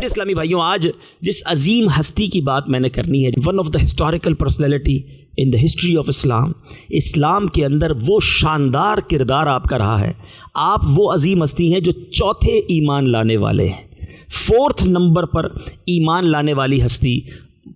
میٹھے اسلامی بھائیوں، آج جس عظیم ہستی کی بات میں نے کرنی ہے، one of the historical personality in the history of Islam, اسلام کے اندر وہ شاندار کردار آپ کا رہا ہے. آپ وہ عظیم ہستی ہیں جو چوتھے ایمان لانے والے ہیں، 4th نمبر پر ایمان لانے والی ہستی،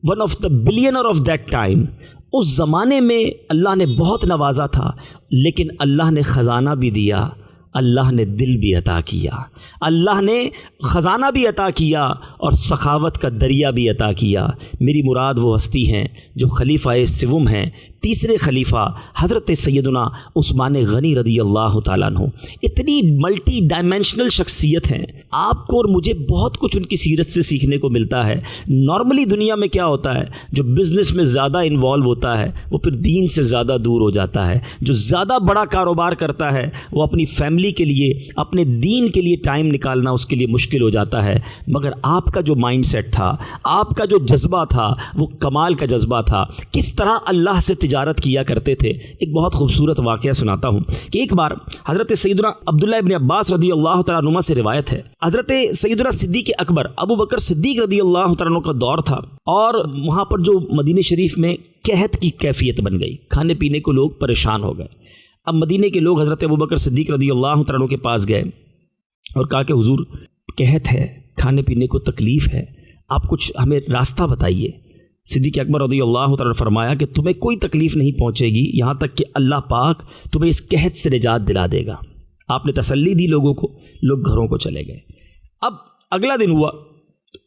one of the billionaire of that time. اس زمانے میں اللہ نے بہت نوازا تھا، لیکن اللہ نے خزانہ بھی دیا، اللہ نے دل بھی عطا کیا، اللہ نے خزانہ بھی عطا کیا اور سخاوت کا دریا بھی عطا کیا. میری مراد وہ ہستی ہیں جو خلیفہ سوم ہیں، تیسرے خلیفہ حضرت سیدنا عثمان غنی رضی اللہ تعالیٰ عنہ. اتنی ملٹی ڈائمینشنل شخصیت ہیں، آپ کو اور مجھے بہت کچھ ان کی سیرت سے سیکھنے کو ملتا ہے. نارملی دنیا میں کیا ہوتا ہے، جو بزنس میں زیادہ انوالو ہوتا ہے وہ پھر دین سے زیادہ دور ہو جاتا ہے. جو زیادہ بڑا کاروبار کرتا ہے وہ اپنی فیملی کے لیے، اپنے دین کے لیے ٹائم نکالنا اس کے لیے مشکل ہو جاتا ہے. مگر آپ کا جو مائنڈ سیٹ تھا، آپ کا جو جذبہ تھا، وہ کمال کا جذبہ تھا. کس طرح اللہ سے تجارت کیا کرتے تھے. ایک بہت خوبصورت واقعہ سناتا ہوں کہ ایک بار حضرت سیدنا عبداللہ ابن عباس رضی اللہ تعالیٰ عنہما سے روایت ہے، حضرت سیدنا صدیق اکبر ابو بکر صدیق رضی اللہ تعالیٰ عنہ کا دور تھا، اور وہاں پر جو مدینہ شریف میں قحط کی کیفیت بن گئی، کھانے پینے کو لوگ پریشان ہو گئے. اب مدینے کے لوگ حضرت ابو بکر صدیق رضی اللہ تعالیٰ عنہ کے پاس گئے اور کہا کہ حضور قحط ہے، کھانے پینے کو تکلیف ہے، آپ کچھ ہمیں راستہ بتائیے. صدیق اکبر رضی اللہ تعالیٰ نے فرمایا کہ تمہیں کوئی تکلیف نہیں پہنچے گی یہاں تک کہ اللہ پاک تمہیں اس قحط سے نجات دلا دے گا. آپ نے تسلی دی لوگوں کو، لوگ گھروں کو چلے گئے. اب اگلا دن ہوا،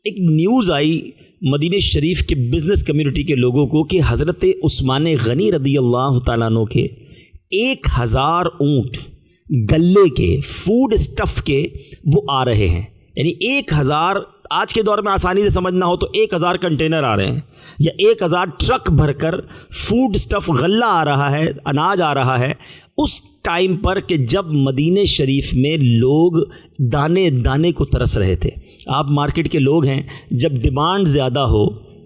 ایک نیوز آئی مدینہ شریف کے بزنس کمیونٹی کے لوگوں کو کہ حضرت عثمان غنی رضی اللہ تعالیٰ عنہ کے 1000 اونٹ گلے کے، فوڈ اسٹف کے وہ آ رہے ہیں. یعنی 1000، آج کے دور میں آسانی سے سمجھنا ہو تو 1000 کنٹینر آ رہے ہیں یا 1000 ٹرک بھر کر فوڈ اسٹف، غلہ آ رہا ہے، اناج آ رہا ہے. اس ٹائم پر کہ جب مدینہ شریف میں لوگ دانے دانے کو ترس رہے تھے. آپ مارکیٹ کے لوگ ہیں، جب ڈیمانڈ زیادہ ہو،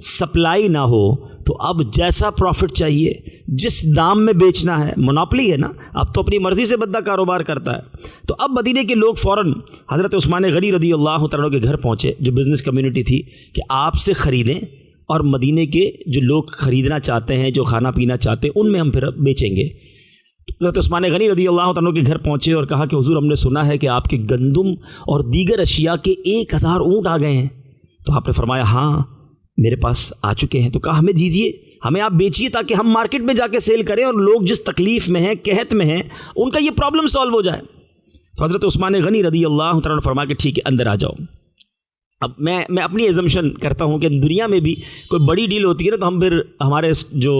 سپلائی نہ ہو، تو اب جیسا پروفٹ چاہیے، جس دام میں بیچنا ہے، مناپلی ہے نا، اب تو اپنی مرضی سے بندہ کاروبار کرتا ہے. تو اب مدینے کے لوگ فوراً حضرت عثمان غنی رضی اللہ تعالیٰ عنہ کے گھر پہنچے، جو بزنس کمیونٹی تھی، کہ آپ سے خریدیں اور مدینے کے جو لوگ خریدنا چاہتے ہیں، جو کھانا پینا چاہتے ہیں، ان میں ہم پھر بیچیں گے. حضرت عثمان غنی رضی اللہ تعالیٰ عنہ کے گھر پہنچے اور کہا کہ حضور ہم نے سنا ہے کہ آپ کے گندم اور دیگر اشیاء کے 1000 اونٹ آ گئے ہیں. تو آپ نے فرمایا ہاں میرے پاس آ چکے ہیں. تو کہا ہمیں دیجیے، ہمیں آپ بیچیے تاکہ ہم مارکیٹ میں جا کے سیل کریں اور لوگ جس تکلیف میں ہیں، قحط میں ہیں، ان کا یہ پرابلم سالو ہو جائے. تو حضرت عثمان غنی رضی اللہ تعالیٰ نے فرمایا کہ ٹھیک ہے، اندر آ جاؤ. اب میں اپنی ایزمپشن کرتا ہوں کہ دنیا میں بھی کوئی بڑی ڈیل ہوتی ہے نا، تو ہم پھر ہمارے جو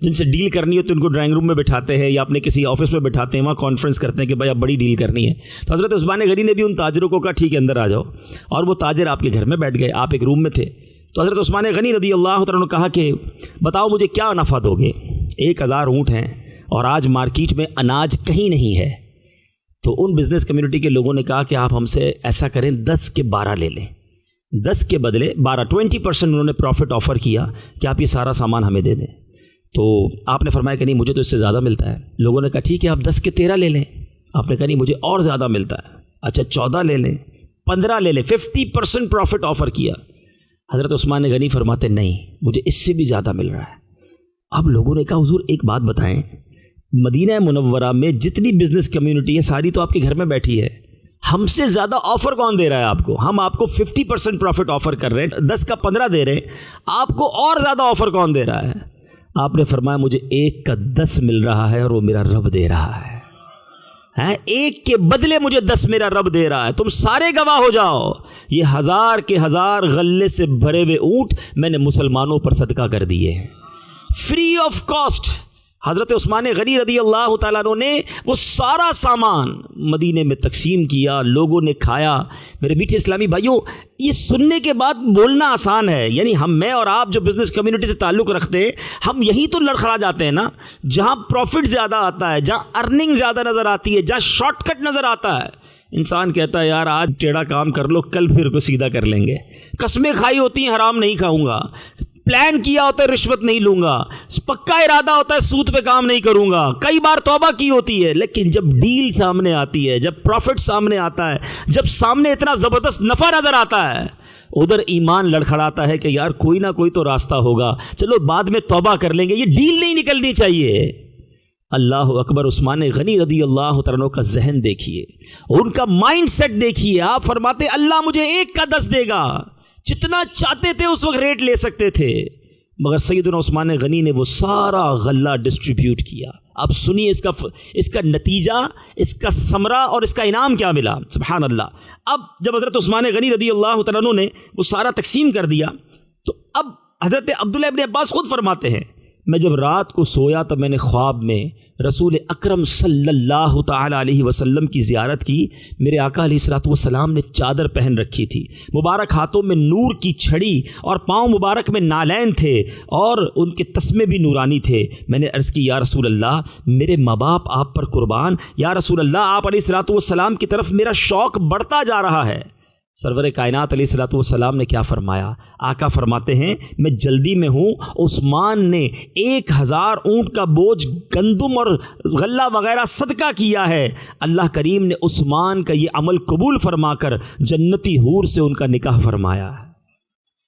جن سے ڈیل کرنی ہوتی ہے ان کو ڈرائنگ روم میں بٹھاتے ہیں یا اپنے کسی آفس میں بٹھاتے ہیں، وہاں کانفرنس کرتے ہیں کہ بھائی اب بڑی ڈیل کرنی ہے. تو حضرت عثمان غنی نے بھی ان تاجروں کو کہا ٹھیک ہے اندر آ جاؤ، اور وہ تاجر آپ کے گھر میں بیٹھ گئے، آپ ایک روم میں تھے. تو حضرت عثمان غنی رضی اللہ تعالیٰ نے کہا کہ بتاؤ مجھے کیا نفع دو گے. 1000 اونٹ ہیں اور آج مارکیٹ میں اناج کہیں نہیں ہے. تو ان بزنس کمیونٹی کے لوگوں نے کہا کہ آپ ہم سے ایسا کریں 10 کے 12 لے لیں، 10 کے بدلے 12، 20% انہوں نے پروفٹ آفر کیا کہ آپ یہ سارا سامان ہمیں دے دیں. تو آپ نے فرمایا کہ نہیں مجھے تو اس سے زیادہ ملتا ہے. لوگوں نے کہا ٹھیک ہے آپ 10 کے 13 لے لیں. آپ نے کہا نہیں مجھے اور زیادہ ملتا ہے. اچھا 14 لے لیں، 15 لے لیں، 50% پروفٹ آفر کیا. حضرت عثمان غنی فرماتے نہیں مجھے اس سے بھی زیادہ مل رہا ہے. اب لوگوں نے کہا حضور ایک بات بتائیں، مدینہ منورہ میں جتنی بزنس کمیونٹی ہے ساری تو آپ کے گھر میں بیٹھی ہے، ہم سے زیادہ آفر کون دے رہا ہے آپ کو؟ ہم آپ کو 50% پروفٹ آفر کر رہے ہیں، 10 کا 15 دے رہے ہیں، آپ کو اور زیادہ آفر کون دے رہا ہے؟ آپ نے فرمایا مجھے 1 کا 10 مل رہا ہے اور وہ میرا رب دے رہا ہے. 1 کے بدلے مجھے 10 میرا رب دے رہا ہے. تم سارے گواہ ہو جاؤ، یہ 1000 کے 1000 غلے سے بھرے ہوئے اونٹ میں نے مسلمانوں پر صدقہ کر دیے ہیں، فری آف کاسٹ. حضرت عثمان غنی رضی اللہ تعالیٰ عنہ نے وہ سارا سامان مدینے میں تقسیم کیا، لوگوں نے کھایا. میرے میٹھے اسلامی بھائیوں، یہ سننے کے بعد بولنا آسان ہے. یعنی میں اور آپ جو بزنس کمیونٹی سے تعلق رکھتے ہیں، ہم یہی تو لڑکھڑا جاتے ہیں نا، جہاں پروفٹ زیادہ آتا ہے، جہاں ارننگ زیادہ نظر آتی ہے، جہاں شارٹ کٹ نظر آتا ہے. انسان کہتا ہے یار آج ٹیڑھا کام کر لو، کل پھر کو سیدھا کر لیں گے. قسمیں کھائی ہوتی ہیں حرام نہیں کھاؤں گا، پلان کیا ہوتا ہے رشوت نہیں لوں گا، پکا ارادہ ہوتا ہے سود پہ کام نہیں کروں گا، کئی بار توبہ کی ہوتی ہے. لیکن جب ڈیل سامنے آتی ہے، جب پروفٹ سامنے آتا ہے، جب سامنے اتنا زبردست نفع نظر آتا ہے، ادھر ایمان لڑکھڑاتا ہے کہ یار کوئی نہ کوئی تو راستہ ہوگا، چلو بعد میں توبہ کر لیں گے. یہ ڈیل نہیں نکلنی چاہیے. اللہ اکبر. عثمان غنی رضی اللہ تعالیٰ عنہ کا ذہن دیکھیے، ان کا مائنڈ سیٹ دیکھیے. آپ فرماتے اللہ مجھے 1 کا 10 دے گا، جتنا چاہتے تھے اس وقت ریٹ لے سکتے تھے، مگر سیدنا عثمان غنی نے وہ سارا غلہ ڈسٹریبیوٹ کیا. اب سنیے اس کا نتیجہ، اس کا ثمرہ اور اس کا انعام کیا ملا. سبحان اللہ. اب جب حضرت عثمان غنی رضی اللہ تعالیٰ عنہ نے وہ سارا تقسیم کر دیا تو اب حضرت عبداللہ ابن عباس خود فرماتے ہیں میں جب رات کو سویا تو میں نے خواب میں رسول اکرم صلی اللہ تعالی علیہ وسلم کی زیارت کی. میرے آقا علیہ الصلوۃ والسلام نے چادر پہن رکھی تھی، مبارک ہاتھوں میں نور کی چھڑی اور پاؤں مبارک میں نالین تھے اور ان کے تسمے بھی نورانی تھے. میں نے عرض کی یا رسول اللہ میرے ماں باپ آپ پر قربان، یا رسول اللہ آپ علیہ الصلوۃ والسلام کی طرف میرا شوق بڑھتا جا رہا ہے. سرور کائنات علیہ الصلوۃ والسلام نے کیا فرمایا؟ آقا فرماتے ہیں میں جلدی میں ہوں. عثمان نے 1000 اونٹ کا بوجھ گندم اور غلہ وغیرہ صدقہ کیا ہے. اللہ کریم نے عثمان کا یہ عمل قبول فرما کر جنتی حور سے ان کا نکاح فرمایا ہے.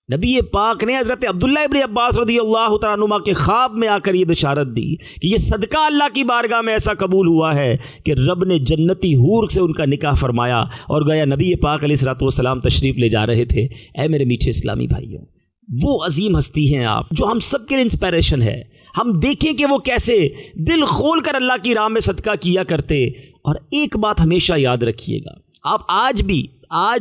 نبی پاک نے حضرت عبداللہ ابن عباس رضی اللہ تعالیٰ عنہ کے خواب میں آ کر یہ بشارت دی کہ یہ صدقہ اللہ کی بارگاہ میں ایسا قبول ہوا ہے کہ رب نے جنتی حور سے ان کا نکاح فرمایا. اور گویا نبی پاک علیہ الصلوۃ والسلام تشریف لے جا رہے تھے. اے میرے میٹھے اسلامی بھائیوں، وہ عظیم ہستی ہیں آپ جو ہم سب کے لیے انسپائریشن ہے. ہم دیکھیں کہ وہ کیسے دل کھول کر اللہ کی راہ میں صدقہ کیا کرتے. اور ایک بات ہمیشہ یاد رکھیے گا، آپ آج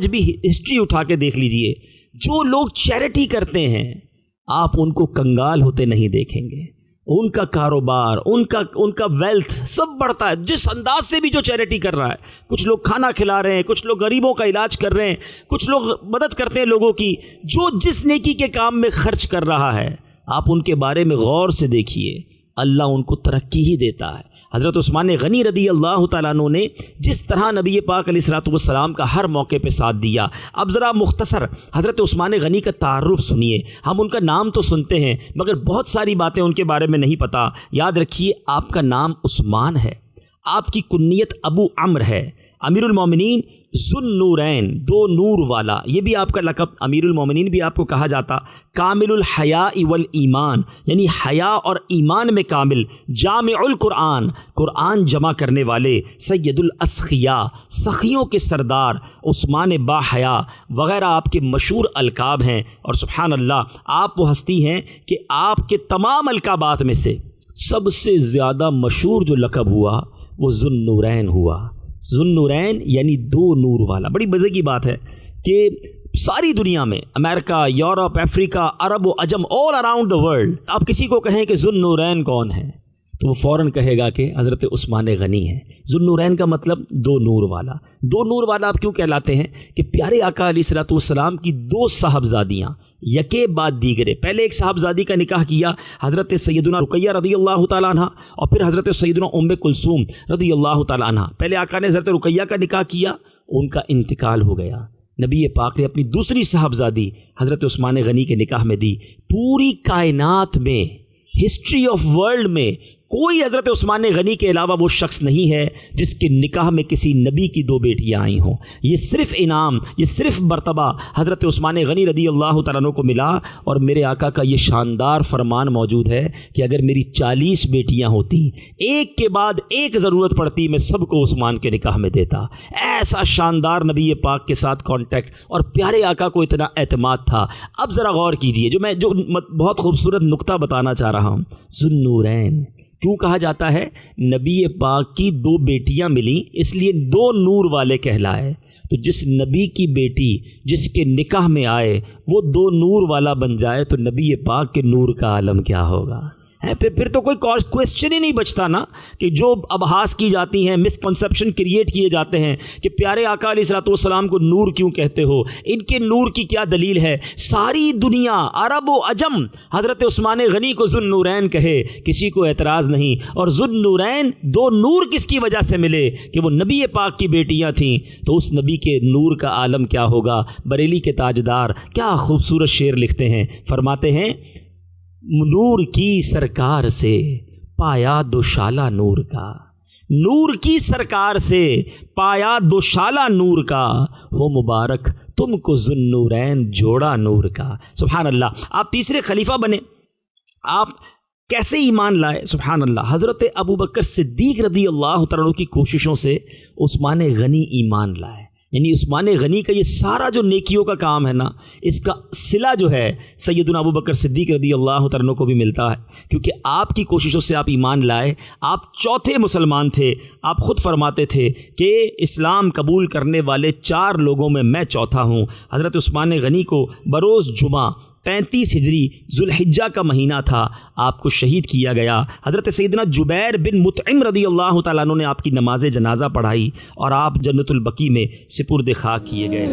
بھی ہسٹری اٹھا کے دیکھ لیجئے، جو لوگ چیریٹی کرتے ہیں آپ ان کو کنگال ہوتے نہیں دیکھیں گے. ان کا کاروبار، ان کا ویلتھ سب بڑھتا ہے جس انداز سے بھی جو چیریٹی کر رہا ہے. کچھ لوگ کھانا کھلا رہے ہیں، کچھ لوگ غریبوں کا علاج کر رہے ہیں، کچھ لوگ مدد کرتے ہیں لوگوں کی. جو جس نیکی کے کام میں خرچ کر رہا ہے آپ ان کے بارے میں غور سے دیکھیے، اللہ ان کو ترقی ہی دیتا ہے. حضرت عثمان غنی رضی اللہ تعالیٰ عنہ نے جس طرح نبی پاک علیہ الصلوۃ والسلام کا ہر موقع پہ ساتھ دیا. اب ذرا مختصر حضرت عثمان غنی کا تعارف سنیے. ہم ان کا نام تو سنتے ہیں مگر بہت ساری باتیں ان کے بارے میں نہیں پتہ. یاد رکھیے آپ کا نام عثمان ہے، آپ کی کنیت ابو عمرو ہے، امیر المومنین ذو النورین، 2 نور والا، یہ بھی آپ کا لقب. امیر المومنین بھی آپ کو کہا جاتا. کامل الحیاء والایمان، یعنی حیا اور ایمان میں کامل. جامع القرآن، قرآن جمع کرنے والے. سید الاسخیاء، سخیوں کے سردار. عثمان با حیا وغیرہ آپ کے مشہور القاب ہیں. اور سبحان اللہ آپ وہ ہستی ہیں کہ آپ کے تمام القابات میں سے سب سے زیادہ مشہور جو لقب ہوا وہ ذو النورین ہوا. ذو النورین یعنی 2 نور والا. بڑی مزے کی بات ہے کہ ساری دنیا میں امریکہ، یورپ، افریقہ، عرب و عجم، آل اراؤنڈ دا ورلڈ آپ کسی کو کہیں کہ ذو النورین کون ہے تو وہ فوراً کہے گا کہ حضرت عثمان غنی ہے. ذو النورین کا مطلب 2 نور والا. 2 نور والا آپ کیوں کہلاتے ہیں کہ پیارے آقا علیہ الصلوۃ والسلام کی 2 صاحبزادیاں یکے بعد دیگرے. پہلے ایک صاحبزادی کا نکاح کیا حضرت سیدنا رقیہ رضی اللہ تعالیٰ عنہ، اور پھر حضرت سیدنا ام کلثوم رضی اللہ تعالیٰ عنہ. پہلے آقا نے حضرت رقیہ کا نکاح کیا، ان کا انتقال ہو گیا. نبی پاک نے اپنی دوسری صاحبزادی حضرت عثمان غنی کے نکاح میں دی. پوری کائنات میں، ہسٹری آف ورلڈ میں کوئی حضرت عثمان غنی کے علاوہ وہ شخص نہیں ہے جس کے نکاح میں کسی نبی کی 2 بیٹیاں آئی ہوں. یہ صرف انعام، یہ صرف مرتبہ حضرت عثمان غنی رضی اللہ تعالیٰ عنہ کو ملا. اور میرے آقا کا یہ شاندار فرمان موجود ہے کہ اگر میری 40 بیٹیاں ہوتی، ایک کے بعد ایک ضرورت پڑتی، میں سب کو عثمان کے نکاح میں دیتا. ایسا شاندار نبی پاک کے ساتھ کانٹیکٹ اور پیارے آقا کو اتنا اعتماد تھا. اب ذرا غور کیجئے، جو بہت خوبصورت نقطہ بتانا چاہ رہا ہوں. ذو النورین کیوں کہا جاتا ہے؟ نبی پاک کی 2 بیٹیاں ملیں اس لیے 2 نور والے کہلائے. تو جس نبی کی بیٹی جس کے نکاح میں آئے وہ 2 نور والا بن جائے تو نبی پاک کے نور کا عالم کیا ہوگا. پھر تو کوئی کویسچن ہی نہیں بچتا نا کہ جو ابحاث کی جاتی ہیں، مسکنسیپشن کریٹ کیے جاتے ہیں کہ پیارے آقا علیہ الصلوۃ والسلام کو نور کیوں کہتے ہو، ان کے نور کی کیا دلیل ہے. ساری دنیا عرب و عجم حضرت عثمان غنی کو ذو النورین کہے، کسی کو اعتراض نہیں. اور ذو النورین 2 نور کس کی وجہ سے ملے کہ وہ نبی پاک کی بیٹیاں تھیں. تو اس نبی کے نور کا عالم کیا ہوگا. بریلی کے تاجدار کیا خوبصورت شعر لکھتے ہیں، فرماتے ہیں نور کی سرکار سے پایا دوشالہ نور کا، نور کی سرکار سے پایا دوشالہ نور کا، ہو مبارک تم کو ذوالنورین جوڑا نور کا۔ سبحان اللہ، آپ تیسرے خلیفہ بنے، آپ کیسے ایمان لائے؟ سبحان اللہ، حضرت ابوبکر صدیق رضی اللہ تعالیٰ عنہ کی کوششوں سے عثمان غنی ایمان لائے۔ یعنی عثمان غنی کا یہ سارا جو نیکیوں کا کام ہے نا، اس کا صلہ جو ہے سیدنا ابوبکر صدیق رضی اللہ تعالیٰ عنہ کو بھی ملتا ہے، کیونکہ آپ کی کوششوں سے آپ ایمان لائے، آپ چوتھے مسلمان تھے۔ آپ خود فرماتے تھے کہ اسلام قبول کرنے والے 4 لوگوں میں میں چوتھا ہوں۔ حضرت عثمان غنی کو بروز جمعہ 35 ہجری ذوالحجہ کا مہینہ تھا، آپ کو شہید کیا گیا۔ حضرت سیدنا جبیر بن مطعم رضی اللہ تعالیٰ عنہ نے آپ کی نماز جنازہ پڑھائی اور آپ جنت البقیع میں سپرد خاک کیے گئے۔